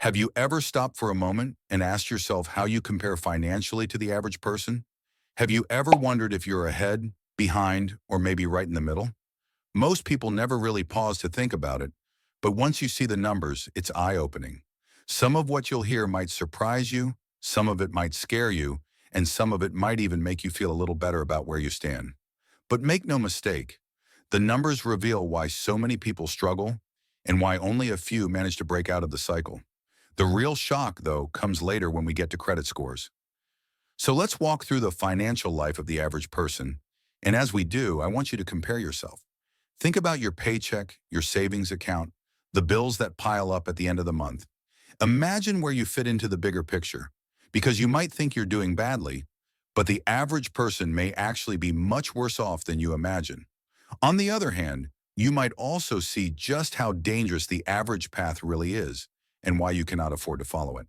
Have you ever stopped for a moment and asked yourself how you compare financially to the average person? Have you ever wondered if you're ahead, behind, or maybe right in the middle? Most people never really pause to think about it, but once you see the numbers, it's eye-opening. Some of what you'll hear might surprise you, some of it might scare you, and some of it might even make you feel a little better about where you stand. But make no mistake, the numbers reveal why so many people struggle and why only a few manage to break out of the cycle. The real shock, though, comes later when we get to credit scores. So let's walk through the financial life of the average person. And as we do, I want you to compare yourself. Think about your paycheck, your savings account, the bills that pile up at the end of the month. Imagine where you fit into the bigger picture, because you might think you're doing badly, but the average person may actually be much worse off than you imagine. On the other hand, you might also see just how dangerous the average path really is and why you cannot afford to follow it.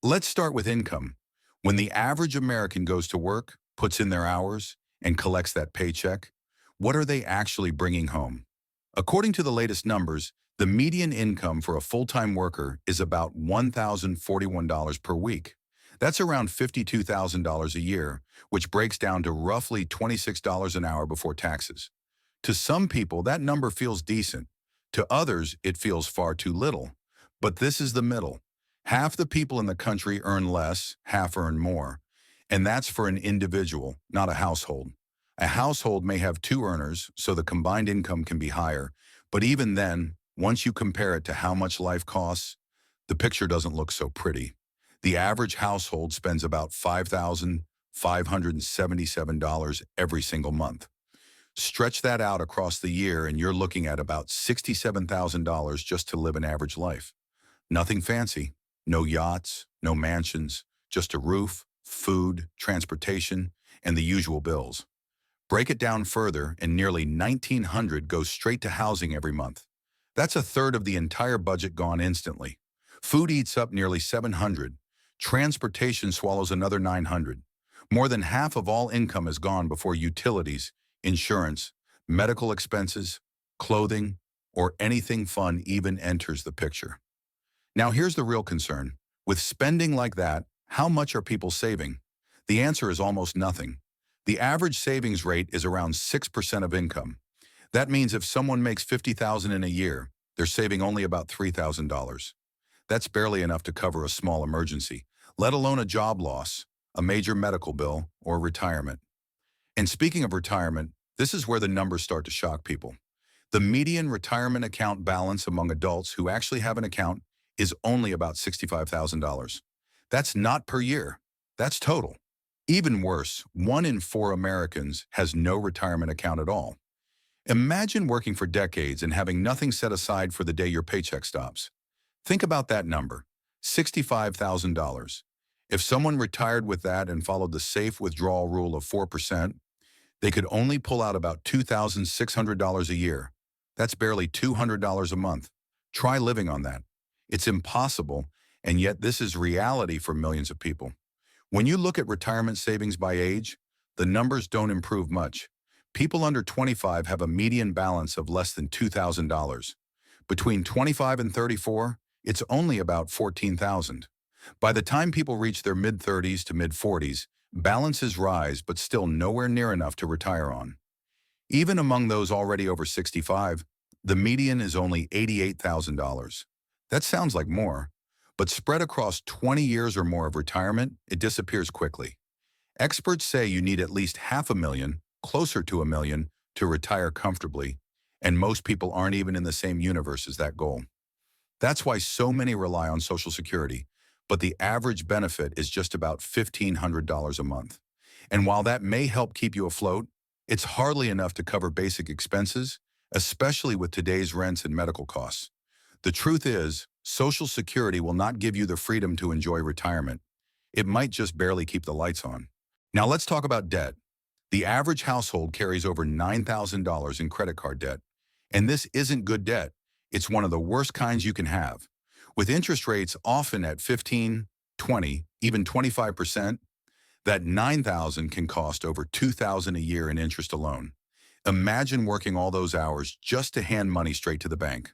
Let's start with income. When the average American goes to work, puts in their hours, and collects that paycheck, what are they actually bringing home? According to the latest numbers, the median income for a full-time worker is about $1,041 per week. That's around $52,000 a year, which breaks down to roughly $26 an hour before taxes. To some people, that number feels decent. To others, it feels far too little. But this is the middle. Half the people in the country earn less, half earn more. And that's for an individual, not a household. A household may have two earners, so the combined income can be higher. But even then, once you compare it to how much life costs, the picture doesn't look so pretty. The average household spends about $5,577 every single month. Stretch that out across the year and you're looking at about $67,000 just to live an average life. Nothing fancy, no yachts, no mansions, just a roof, food, transportation, and the usual bills. Break it down further and nearly $1,900 goes straight to housing every month. That's a third of the entire budget gone instantly. Food eats up nearly $700. Transportation swallows another $900. More than half of all income is gone before utilities, insurance, medical expenses, clothing, or anything fun even enters the picture. Now here's the real concern. With spending like that, how much are people saving? The answer is almost nothing. The average savings rate is around 6% of income. That means if someone makes $50,000 in a year, they're saving only about $3,000. That's barely enough to cover a small emergency, let alone a job loss, a major medical bill, or retirement. And speaking of retirement, this is where the numbers start to shock people. The median retirement account balance among adults who actually have an account is only about $65,000. That's not per year. That's total. Even worse, 1 in 4 Americans has no retirement account at all. Imagine working for decades and having nothing set aside for the day your paycheck stops. Think about that number, $65,000. If someone retired with that and followed the safe withdrawal rule of 4%, they could only pull out about $2,600 a year. That's barely $200 a month. Try living on that. It's impossible, and yet this is reality for millions of people. When you look at retirement savings by age, the numbers don't improve much. People under 25 have a median balance of less than $2,000. Between 25 and 34, it's only about $14,000. By the time people reach their mid-30s to mid-40s, balances rise but still nowhere near enough to retire on. Even among those already over 65, the median is only $88,000. That sounds like more, but spread across 20 years or more of retirement, it disappears quickly. Experts say you need at least $500,000, closer to $1 million, to retire comfortably, and most people aren't even in the same universe as that goal. That's why so many rely on Social Security, but the average benefit is just about $1,500 a month. And while that may help keep you afloat, it's hardly enough to cover basic expenses, especially with today's rents and medical costs. The truth is, Social Security will not give you the freedom to enjoy retirement. It might just barely keep the lights on. Now let's talk about debt. The average household carries over $9,000 in credit card debt. And this isn't good debt. It's one of the worst kinds you can have. With interest rates often at 15, 20, even 25%, that $9,000 can cost over $2,000 a year in interest alone. Imagine working all those hours just to hand money straight to the bank.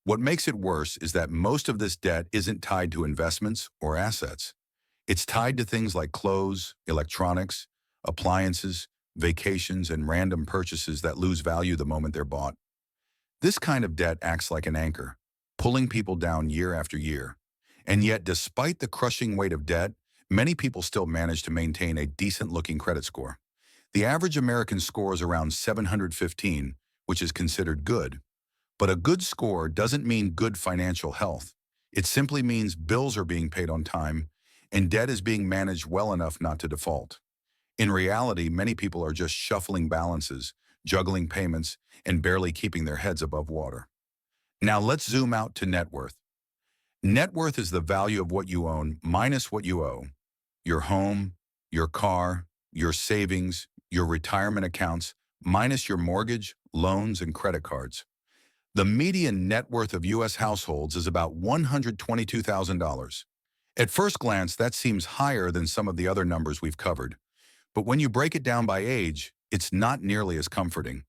What makes it worse is that most of this debt isn't tied to investments or assets. It's tied to things like clothes, electronics, appliances, vacations, and random purchases that lose value the moment they're bought. This kind of debt acts like an anchor, pulling people down year after year. And yet, despite the crushing weight of debt, many people still manage to maintain a decent-looking credit score. The average American score is around 715, which is considered good. But a good score doesn't mean good financial health. It simply means bills are being paid on time and debt is being managed well enough not to default. In reality, many people are just shuffling balances, juggling payments, and barely keeping their heads above water. Now let's zoom out to net worth. Net worth is the value of what you own minus what you owe. Your home, your car, your savings, your retirement accounts, minus your mortgage, loans, and credit cards. The median net worth of U.S. households is about $122,000. At first glance, that seems higher than some of the other numbers we've covered. But when you break it down by age, it's not nearly as comforting.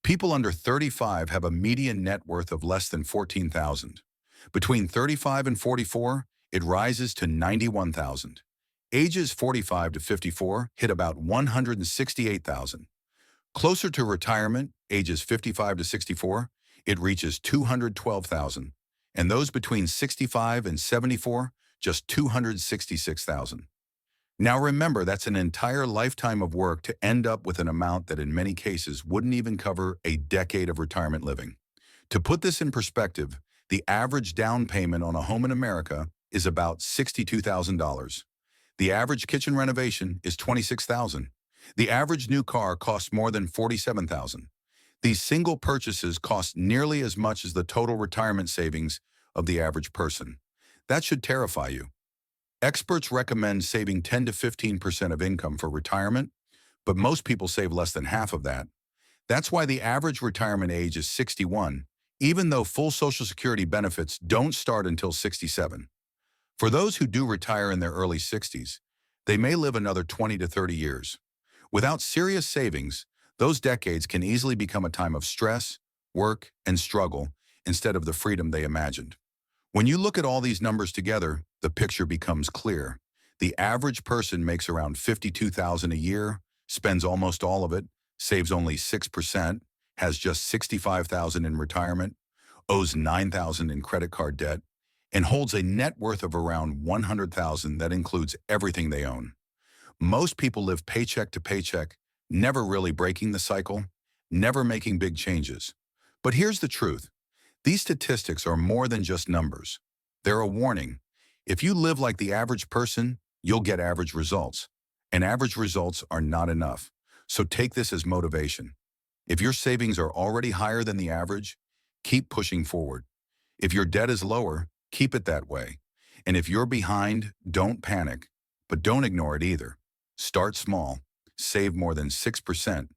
People under 35 have a median net worth of less than $14,000. Between 35 and 44, it rises to $91,000. Ages 45 to 54 hit about $168,000. Closer to retirement, ages 55 to 64, it reaches $212,000. And those between 65 and 74, just $266,000. Now remember, that's an entire lifetime of work to end up with an amount that in many cases wouldn't even cover a decade of retirement living. To put this in perspective, the average down payment on a home in America is about $62,000. The average kitchen renovation is $26,000. The average new car costs more than $47,000. These single purchases cost nearly as much as the total retirement savings of the average person. That should terrify you. Experts recommend saving 10 to 15% of income for retirement, but most people save less than half of that. That's why the average retirement age is 61, even though full Social Security benefits don't start until 67. For those who do retire in their early 60s, they may live another 20 to 30 years. Without serious savings, those decades can easily become a time of stress, work, and struggle instead of the freedom they imagined. When you look at all these numbers together, the picture becomes clear. The average person makes around $52,000 a year, spends almost all of it, saves only 6%, has just $65,000 in retirement, owes $9,000 in credit card debt, and holds a net worth of around $100,000 that includes everything they own. Most people live paycheck to paycheck, never really breaking the cycle, never making big changes. But here's the truth. These statistics are more than just numbers. They're a warning. If you live like the average person, you'll get average results. And average results are not enough. So take this as motivation. If your savings are already higher than the average, keep pushing forward. If your debt is lower, keep it that way. And if you're behind, don't panic. But don't ignore it either. Start small. Save more than 6%.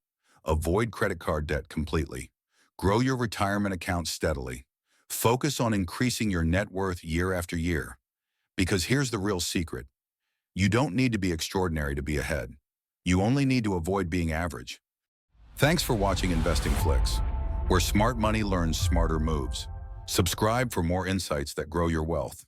Avoid credit card debt completely. Grow your retirement account steadily. Focus on increasing your net worth year after year. Because here's the real secret. You don't need to be extraordinary to be ahead. You only need to avoid being average. Thanks for watching InvestingFlix, where smart money learns smarter moves. Subscribe for more insights that grow your wealth.